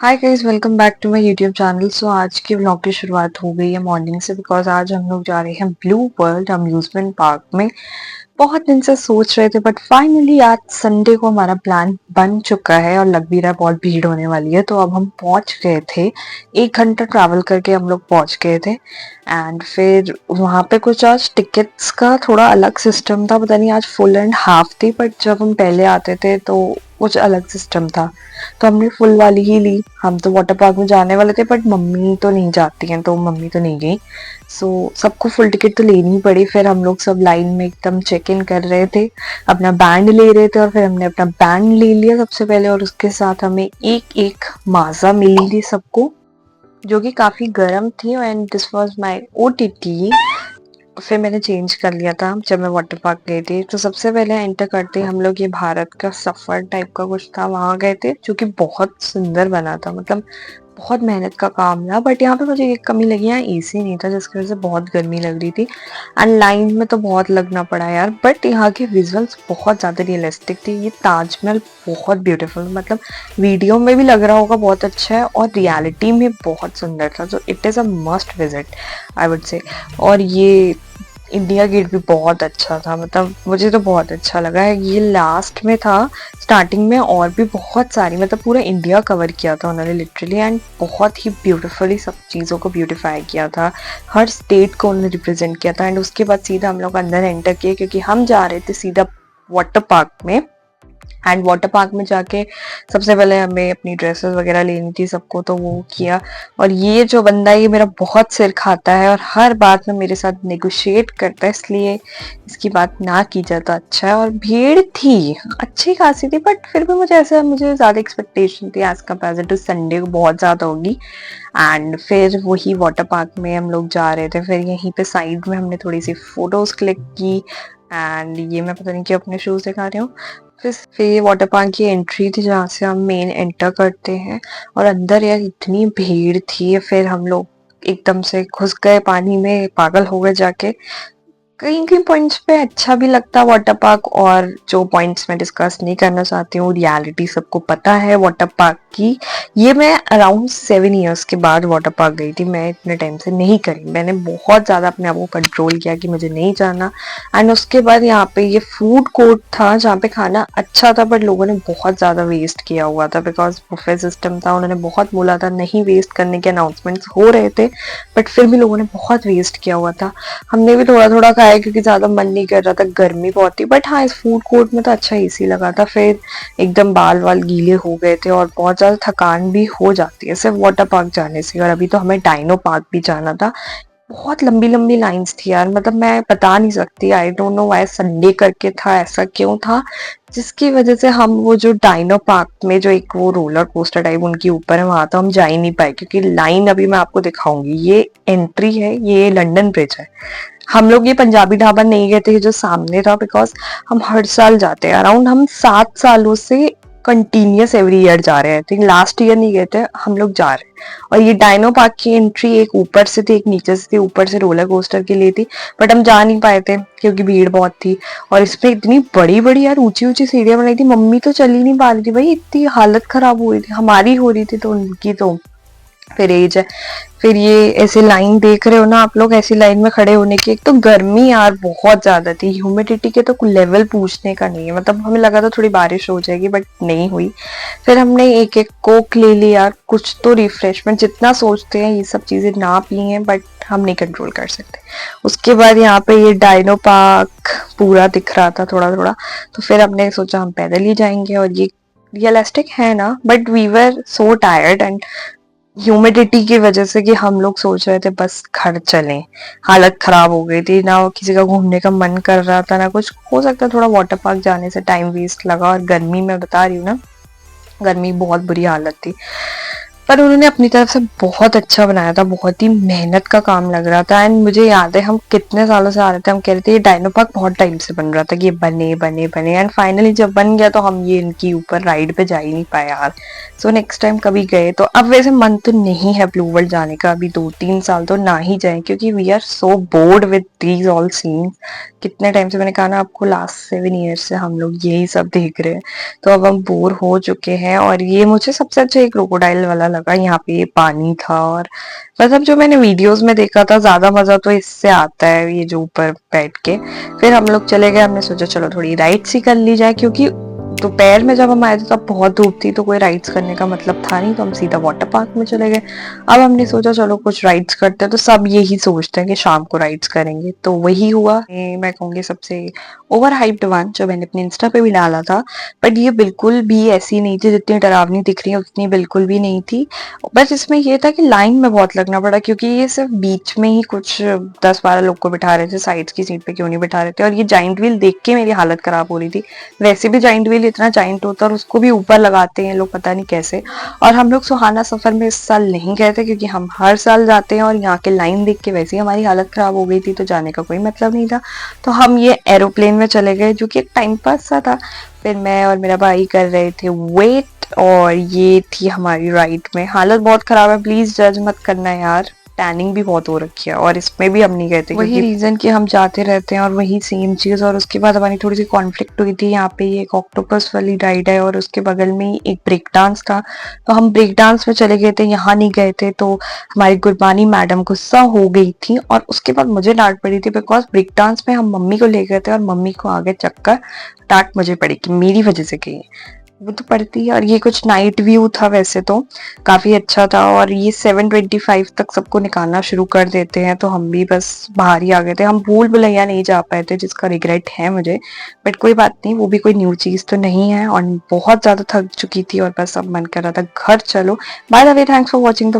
Hi guys, welcome back to my YouTube channel. So आज के vlog की शुरुआत हो गई है मॉर्निंग से, बिकॉज आज हम लोग जा रहे हैं ब्लू वर्ल्ड अम्यूजमेंट पार्क में। बहुत दिन से सोच रहे थे बट फाइनली आज संडे को हमारा प्लान बन चुका है और लग भी रहा है बहुत भीड़ होने वाली है, तो अब हम पहुंच गए थे। 1 घंटा ट्रैवल करके हम लोग पहुंच गए थे। एंड फिर वहाँ पे कुछ आज टिकट्स का थोड़ा अलग सिस्टम था, पता नहीं आज फुल एंड हाफ थी, बट जब हम पहले आते थे तो कुछ अलग सिस्टम था, तो हमने फुल वाली ही ली। हम तो वाटर पार्क में जाने वाले थे बट मम्मी तो नहीं जाती हैं, तो मम्मी तो नहीं गई। सो सबको फुल टिकट तो लेनी ही पड़ी। फिर हम लोग सब लाइन में एकदम चेक इन कर रहे थे, अपना बैंड ले रहे थे, और फिर हमने अपना बैंड ले लिया सबसे पहले, और उसके साथ हमें एक एक माजा मिली थी सबको, जो कि काफी गर्म थी। And this was my OTT. फिर मैंने चेंज कर लिया था जब मैं वाटर पार्क गई थी। तो सबसे पहले एंटर करते हम लोग ये भारत का सफर टाइप का कुछ था, वहां गए थे, जो कि बहुत सुंदर बना था। मतलब बहुत मेहनत का काम था, बट यहाँ पे मुझे एक कमी लगी, यहाँ एसी नहीं था, जिसकी वजह से बहुत गर्मी लग रही थी। एंड लाइन में तो बहुत लगना पड़ा यार, बट यहाँ के विजुअल्स बहुत ज़्यादा रियलिस्टिक थे। ये ताजमहल बहुत ब्यूटीफुल, मतलब वीडियो में भी लग रहा होगा बहुत अच्छा है, और रियलिटी में बहुत सुंदर था। तो it is a must visit, I would say. और ये इंडिया गेट भी बहुत अच्छा था, मतलब मुझे तो बहुत अच्छा लगा है। ये लास्ट में था, स्टार्टिंग में और भी बहुत सारी, मतलब पूरा इंडिया कवर किया था उन्होंने लिटरली, एंड बहुत ही ब्यूटीफुली सब चीज़ों को ब्यूटीफाई किया था। हर स्टेट को उन्होंने रिप्रेजेंट किया था। एंड उसके बाद सीधा हम लोग अंदर एंटर किए, क्योंकि हम जा रहे थे सीधा वाटर पार्क में। एंड वाटर पार्क में जाके सबसे पहले हमें अपनी ड्रेसेस वगैरह लेनी थी सबको, तो वो किया। और ये जो बंदा है ये मेरा बहुत सिर खाता है और हर बात में मेरे साथ नेगोशिएट करता है, इसलिए इसकी बात ना की जाए तो अच्छा है। और भीड़ थी अच्छी खासी थी, बट फिर भी मुझे ज़्यादा एक्सपेक्टेशन थी एज कम्पेयर टू संडे को, बहुत ज़्यादा होगी। एंड फिर वही वाटर पार्क में हम लोग जा रहे थे। फिर यहीं पे साइड में हमने थोड़ी सी फोटोज क्लिक की। एंड ये मैं पता नहीं क्यों अपने शूज दिखा रही हूँ। फिर ये वाटर पार्क की एंट्री थी जहाँ से हम मेन एंटर करते हैं, और अंदर यार इतनी भीड़ थी। फिर हम लोग एकदम से घुस गए पानी में, पागल हो गए जाके। कहीं कहीं पॉइंट्स पे अच्छा भी लगता है वाटर पार्क, और जो पॉइंट्स मैं डिस्कस नहीं करना चाहती हूँ, रियलिटी सबको पता है वाटर पार्क की। ये मैं अराउंड 7 इयर्स के बाद वाटर पार्क गई थी, मैं इतने टाइम से नहीं करी। मैंने बहुत ज़्यादा अपने आप को कंट्रोल किया कि मुझे नहीं जाना। एंड उसके बाद यहाँ पे ये फूड कोर्ट था जहाँ पे खाना अच्छा था, बट लोगों ने बहुत ज़्यादा वेस्ट किया हुआ था, बिकॉज बुफे सिस्टम था। उन्होंने बहुत बोला था नहीं वेस्ट करने के, अनाउंसमेंट्स हो रहे थे, बट फिर भी लोगों ने बहुत वेस्ट किया हुआ था। हमने भी थोड़ा थोड़ा खाया क्योंकि ज्यादा मन नहीं कर रहा था, गर्मी बहुत थी। बट हाँ, इस फूड कोर्ट में तो अच्छा एसी लगा था। फिर एकदम बाल वाल गीले हो गए थे और बहुत ज्यादा थकान भी हो जाती है सिर्फ वाटर पार्क जाने से। और अभी तो हमें डायनो पार्क भी जाना था। बहुत लंबी लंबी लाइंस थी यार, मतलब मैं बता नहीं सकती। I don't know why Sunday करके था, ऐसा क्यों था, जिसकी वजह से हम वो जो डायनो पार्क में जो एक वो रोलर कोस्टर टाइप उनके ऊपर है, वहां तो हम जा ही नहीं पाए। क्योंकि लाइन अभी मैं आपको दिखाऊंगी, ये एंट्री है, ये लंदन ब्रिज है। हम लोग ये पंजाबी ढाबा नहीं गए थे जो सामने था, बिकॉज हम हर साल जाते हैं। अराउंड हम 7 सालों से कंटिन्यूस एवरी ईयर जा रहे हैं। थिंक लास्ट ईयर नहीं गए थे, हम लोग जा रहे हैं। और ये डायनो पार्क की एंट्री एक ऊपर से थी, एक नीचे से थी। ऊपर से रोलर कोस्टर के लिए थी, बट हम जा नहीं पाए थे क्योंकि भीड़ बहुत थी। और इसमें इतनी बड़ी बड़ी यार ऊंची ऊंची सीढ़ियां बनाई थी, मम्मी तो चल ही नहीं पा रही थी भाई, इतनी हालत खराब हो रही थी। हमारी हो रही थी तो उनकी तो फिर एज है। फिर ये ऐसे लाइन देख रहे हो ना आप लोग, ऐसी लाइन में खड़े होने की। एक तो गर्मी यार बहुत ज्यादा थी, ह्यूमिडिटी के तो लेवल पूछने का नहीं है। मतलब हमें लगा था थोड़ी बारिश हो जाएगी, बट नहीं हुई। फिर हमने एक एक कोक ले ली यार, कुछ तो रिफ्रेशमेंट, जितना सोचते हैं ये सब चीजें ना पी हैं, बट हम नहीं कंट्रोल कर सकते। उसके बाद यहाँ पे ये डायनो पार्क पूरा दिख रहा था थोड़ा थोड़ा, तो फिर हमने सोचा हम पैदल ही जाएंगे। और ये रियलिस्टिक है ना, but we were so tired and humidity की वजह से कि हम लोग सोच रहे थे बस घर चलें। हालत खराब हो गई थी, ना किसी का घूमने का मन कर रहा था ना कुछ। हो सकता थोड़ा वाटर पार्क जाने से टाइम वेस्ट लगा, और गर्मी में बता रही हूँ ना, गर्मी बहुत बुरी हालत थी। पर उन्होंने अपनी तरफ से बहुत अच्छा बनाया था, बहुत ही मेहनत का काम लग रहा था। एंड मुझे याद है हम कितने सालों से आ रहे थे, हम कह रहे थे ये डायनो पार्क बहुत टाइम से बन रहा था कि ये बने बने बने, एंड फाइनली जब बन गया तो हम ये इनकी ऊपर राइड पे जा ही नहीं पाए यार। सो नेक्स्ट टाइम कभी गए तो, अब वैसे मन तो नहीं है ब्लू वर्ल्ड जाने का, अभी 2-3 साल तो ना ही जाए, क्योंकि we are so bored with these all scenes. कितने टाइम से, मैंने कहा ना आपको, लास्ट 7 ईयर से हम लोग यही सब देख रहे हैं, तो अब हम बोर हो चुके हैं। और ये मुझे सबसे अच्छा एक क्रोकोडाइल वाला लगा। यहाँ पे ये पानी था और मतलब जो मैंने वीडियोस में देखा था ज्यादा मजा तो इससे आता है ये जो ऊपर बैठ के। फिर हम लोग चले गए, हमने सोचा चलो थोड़ी राइड्स ही कर ली जाए, क्योंकि दोपहर में जब हम आए थे तब बहुत धूप थी तो कोई राइड्स करने का मतलब था नहीं, तो हम सीधा वाटर पार्क में चले गए। अब हमने सोचा चलो कुछ राइड्स करते हैं, तो सब यही सोचते हैं कि शाम को राइड्स करेंगे, तो वही हुआ। मैं कहूंगी सबसे ओवर हाइप्ड वन जो मैंने अपने इंस्टा पे भी डाला था, बट ये बिल्कुल भी ऐसी नहीं थी जितनी डरावनी दिख रही है उतनी बिल्कुल भी नहीं थी। बस इसमें ये था कि लाइन में बहुत लगना पड़ा, क्योंकि ये सिर्फ बीच में ही कुछ 10-12 लोग को बिठा रहे थे, साइड्स की सीट पे क्यों नहीं बिठा रहे थे। और ये जाइंट व्हील देख के मेरी हालत खराब हो रही थी। वैसे भी जाइंट व्हील इतना जाइंट होता है और उसको भी ऊपर लगाते हैं लोग पता नहीं कैसे। और हम लोग सुहाना सफर में इस साल नहीं गए थे, क्योंकि हम हर साल जाते हैं और यहाँ के लाइन देख के वैसे ही हमारी हालत खराब हो गई थी, तो जाने का कोई मतलब नहीं था। तो हम ये एरोप्लेन में चले गए, जो कि एक टाइम पास सा था। फिर मैं और मेरा भाई कर रहे थे वेट, और ये थी हमारी राइड में। हालत बहुत खराब है, प्लीज जज मत करना यार, टैनिंग भी बहुत हो रखी है। और इसमें भी हम नहीं गए थे, वही रीजन कि हम जाते रहते हैं और वही सेम चीज। और उसके बाद हमारी थोड़ी सी कॉन्फ्लिक्ट हुई थी। यहाँ पे ये एक ऑक्टोपस वाली राइड है और उसके बगल में ही एक ब्रेक डांस था, तो हम ब्रेक डांस में चले गए थे, यहाँ नहीं गए थे। तो हमारी गुरबानी मैडम गुस्सा हो गई थी और उसके बाद मुझे डांट पड़ी थी, बिकॉज ब्रेक डांस में हम मम्मी को ले गए थे और मम्मी को आगे चक्कर, डांट मुझे पड़ी कि मेरी वजह से गई, वो तो पड़ती है। और ये कुछ नाइट व्यू था, वैसे तो काफी अच्छा था। और ये 7:25 तक सबको निकालना शुरू कर देते हैं, तो हम भी बस बाहर ही आ गए थे। हम भूल भुलैया नहीं जा पाए थे, जिसका रिग्रेट है मुझे, बट कोई बात नहीं, वो भी कोई न्यू चीज तो नहीं है। और बहुत ज्यादा थक चुकी थी और बस अब मन कर रहा था घर चलो। By the way, thanks for watching the